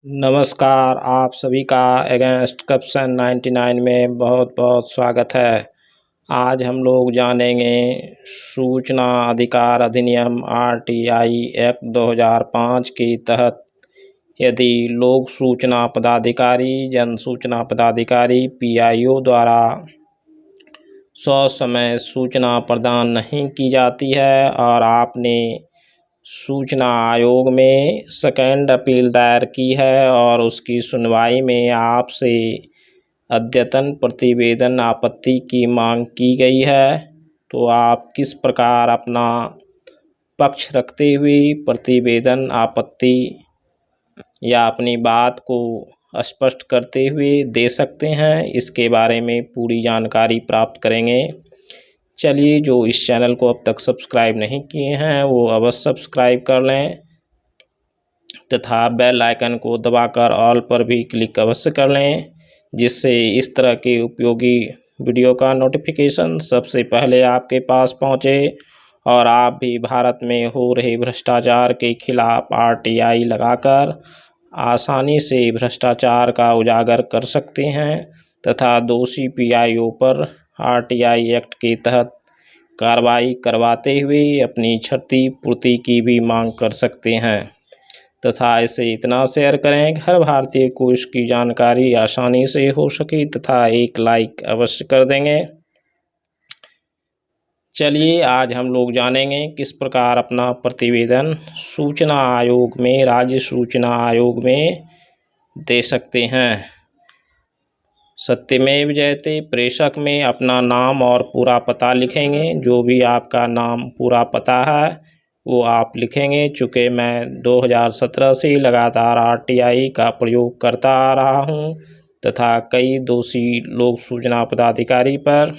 नमस्कार, आप सभी का अगेंस्ट करप्शन 99 में बहुत बहुत स्वागत है। आज हम लोग जानेंगे सूचना अधिकार अधिनियम आरटीआई एक्ट 2005 के तहत यदि लोक सूचना पदाधिकारी, जन सूचना पदाधिकारी पीआईओ द्वारा ससमय सूचना प्रदान नहीं की जाती है और आपने सूचना आयोग में सेकंड अपील दायर की है और उसकी सुनवाई में आपसे अद्यतन प्रतिवेदन आपत्ति की मांग की गई है, तो आप किस प्रकार अपना पक्ष रखते हुए प्रतिवेदन आपत्ति या अपनी बात को स्पष्ट करते हुए दे सकते हैं, इसके बारे में पूरी जानकारी प्राप्त करेंगे। चलिए, जो इस चैनल को अब तक सब्सक्राइब नहीं किए हैं वो अवश्य सब्सक्राइब कर लें तथा बेल आइकन को दबाकर ऑल पर भी क्लिक अवश्य कर लें, जिससे इस तरह के उपयोगी वीडियो का नोटिफिकेशन सबसे पहले आपके पास पहुंचे और आप भी भारत में हो रहे भ्रष्टाचार के खिलाफ आरटीआई लगाकर आसानी से भ्रष्टाचार का उजागर कर सकते हैं तथा दोषी पीआईओ पर आरटीआई एक्ट के तहत कार्रवाई करवाते हुए अपनी क्षतिपूर्ति की भी मांग कर सकते हैं तथा इसे इतना शेयर करें कि हर भारतीय को इसकी जानकारी आसानी से हो सके तथा एक लाइक अवश्य कर देंगे। चलिए, आज हम लोग जानेंगे किस प्रकार अपना प्रतिवेदन सूचना आयोग में, राज्य सूचना आयोग में दे सकते हैं। सत्यमेव जयते, प्रेषक में अपना नाम और पूरा पता लिखेंगे। जो भी आपका नाम पूरा पता है वो आप लिखेंगे। चूँकि मैं 2017 से लगातार आरटीआई का प्रयोग करता आ रहा हूँ तथा कई दोषी लोक सूचना पदाधिकारी पर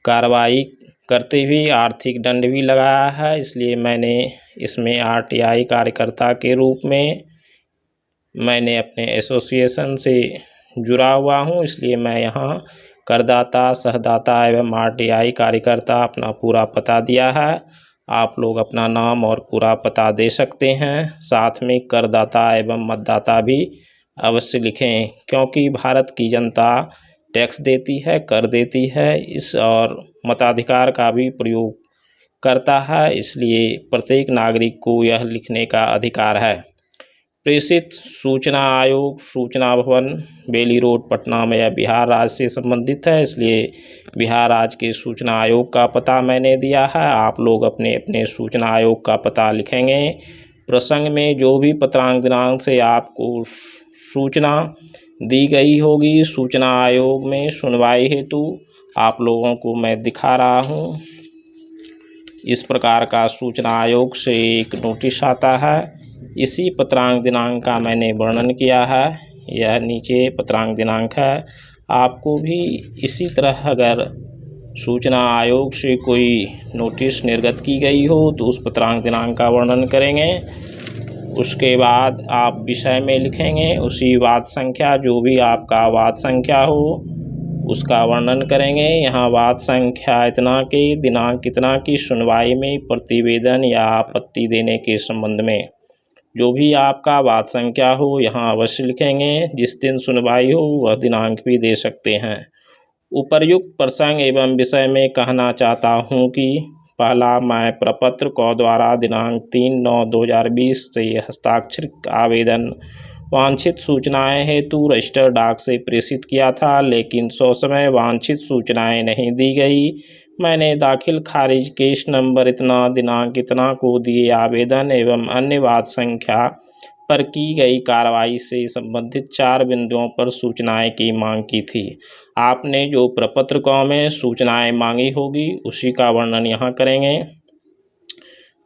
कार्रवाई करते हुए आर्थिक दंड भी लगाया है, इसलिए मैंने इसमें आरटीआई कार्यकर्ता के रूप में मैंने अपने एसोसिएशन से जुड़ा हुआ हूँ, इसलिए मैं यहाँ करदाता, सहदाता एवं आरटीआई कार्यकर्ता अपना पूरा पता दिया है। आप लोग अपना नाम और पूरा पता दे सकते हैं। साथ में करदाता एवं मतदाता भी अवश्य लिखें, क्योंकि भारत की जनता टैक्स देती है, कर देती है, इस और मताधिकार का भी प्रयोग करता है, इसलिए प्रत्येक नागरिक को यह लिखने का अधिकार है। प्रेषित सूचना आयोग सूचना भवन, बेली रोड, पटना में, यह बिहार राज्य से संबंधित है, इसलिए बिहार राज्य के सूचना आयोग का पता मैंने दिया है। आप लोग अपने अपने सूचना आयोग का पता लिखेंगे। प्रसंग में जो भी पत्रांक दिनांक से आपको सूचना दी गई होगी सूचना आयोग में सुनवाई हेतु, आप लोगों को मैं दिखा रहा हूँ। इस प्रकार का सूचना आयोग से एक नोटिस आता है। इसी पत्रांक दिनांक का मैंने वर्णन किया है। यह नीचे पत्रांक दिनांक है। आपको भी इसी तरह अगर सूचना आयोग से कोई नोटिस निर्गत की गई हो तो उस पत्रांक दिनांक का वर्णन करेंगे। उसके बाद आप विषय में लिखेंगे उसी वाद संख्या, जो भी आपका वाद संख्या हो उसका वर्णन करेंगे। यहाँ वाद संख्या इतना के दिनांक इतना की सुनवाई में प्रतिवेदन या आपत्ति देने के संबंध में जो भी आपका वाद संख्या हो यहाँ अवश्य लिखेंगे। जिस दिन सुनवाई हो वह दिनांक भी दे सकते हैं। उपर्युक्त प्रसंग एवं विषय में कहना चाहता हूँ कि पहला, मैं प्रपत्र को द्वारा दिनांक 3/9/2020 से हस्ताक्षरित आवेदन वांछित सूचनाएं हेतु रजिस्टर डाक से प्रेषित किया था, लेकिन ससमय वांछित सूचनाएं नहीं दी गई। मैंने दाखिल खारिज केस नंबर इतना दिनांक इतना को दिए आवेदन एवं अन्य वाद संख्या पर की गई कार्रवाई से संबंधित 4 बिंदुओं पर सूचनाएं की मांग की थी। आपने जो प्रपत्र में सूचनाएं मांगी होगी उसी का वर्णन यहाँ करेंगे।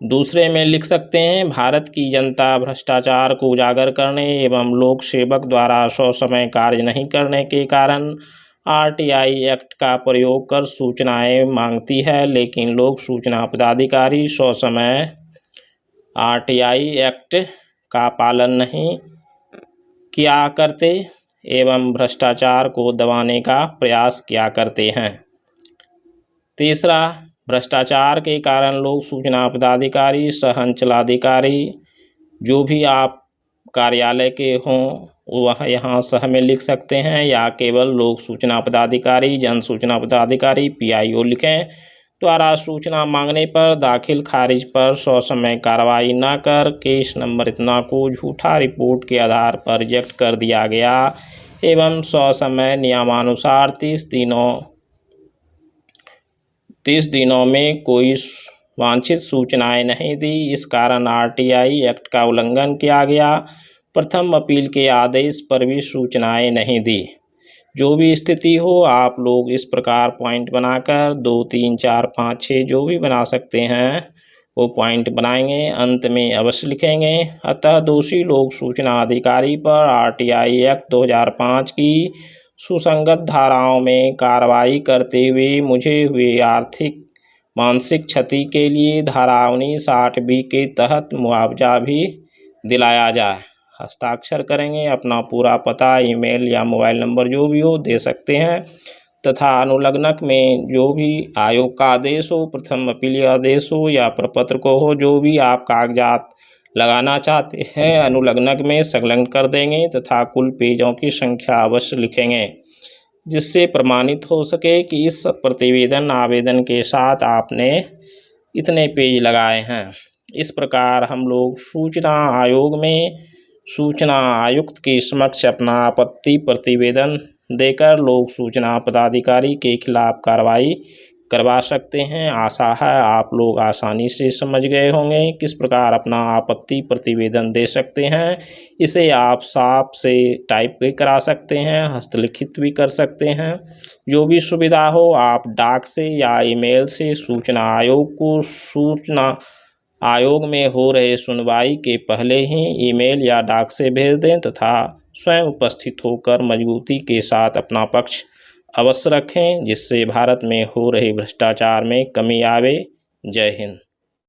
दूसरे में लिख सकते हैं, भारत की जनता भ्रष्टाचार को उजागर करने एवं लोक सेवक द्वारा ससमय कार्य नहीं करने के कारण आरटीआई एक्ट का प्रयोग कर सूचनाएं मांगती है, लेकिन लोक सूचना पदाधिकारी ससमय आरटीआई एक्ट का पालन नहीं किया करते एवं भ्रष्टाचार को दबाने का प्रयास किया करते हैं। तीसरा, भ्रष्टाचार के कारण लोक सूचना पदाधिकारी, सह अंचलाधिकारी जो भी आप कार्यालय के हों वह यहाँ सह में लिख सकते हैं, या केवल लोक सूचना पदाधिकारी, जन सूचना पदाधिकारी PIO लिखें। द्वारा सूचना मांगने पर दाखिल खारिज पर ससमय कार्रवाई न कर केस नंबर इतना को झूठा रिपोर्ट के आधार पर रिजेक्ट कर दिया गया एवं ससमय नियमानुसार 30 दिनों में कोई वांछित सूचनाएं नहीं दी, इस कारण RTI एक्ट का उल्लंघन किया गया। प्रथम अपील के आदेश पर भी सूचनाएं नहीं दी। जो भी स्थिति हो आप लोग इस प्रकार पॉइंट बनाकर 2, 3, 4, 5, 6 जो भी बना सकते हैं वो पॉइंट बनाएंगे, अंत में अवश्य लिखेंगे। अतः दोषी लोक सूचना अधिकारी पर RTI एक्ट 2005 की सुसंगत धाराओं में कार्रवाई करते हुए मुझे हुए आर्थिक मानसिक क्षति के लिए धारा 19(8)B के तहत मुआवजा भी दिलाया जाए। हस्ताक्षर करेंगे, अपना पूरा पता, ईमेल या मोबाइल नंबर जो भी हो दे सकते हैं तथा अनुलग्नक में जो भी आयोग का आदेश हो, प्रथम अपीलीय आदेश हो या प्रपत्र को हो, जो भी आप कागजात लगाना चाहते हैं अनुलग्नक में संलग्न कर देंगे तथा कुल पेजों की संख्या अवश्य लिखेंगे, जिससे प्रमाणित हो सके कि इस प्रतिवेदन आवेदन के साथ आपने इतने पेज लगाए हैं। इस प्रकार हम लोग सूचना आयोग में सूचना आयुक्त के समक्ष अपना आपत्ति प्रतिवेदन देकर लोक सूचना पदाधिकारी के खिलाफ कार्रवाई करवा सकते हैं। आशा है आप लोग आसानी से समझ गए होंगे किस प्रकार अपना आपत्ति प्रतिवेदन दे सकते हैं। इसे आप साफ से टाइप भी करा सकते हैं, हस्तलिखित भी कर सकते हैं, जो भी सुविधा हो आप डाक से या ईमेल से सूचना आयोग को सूचना आयोग में हो रहे सुनवाई के पहले ही ईमेल या डाक से भेज दें तथा स्वयं उपस्थित होकर मजबूती के साथ अपना पक्ष अवश्य रखें, जिससे भारत में हो रहे भ्रष्टाचार में कमी आवे। जय हिंद।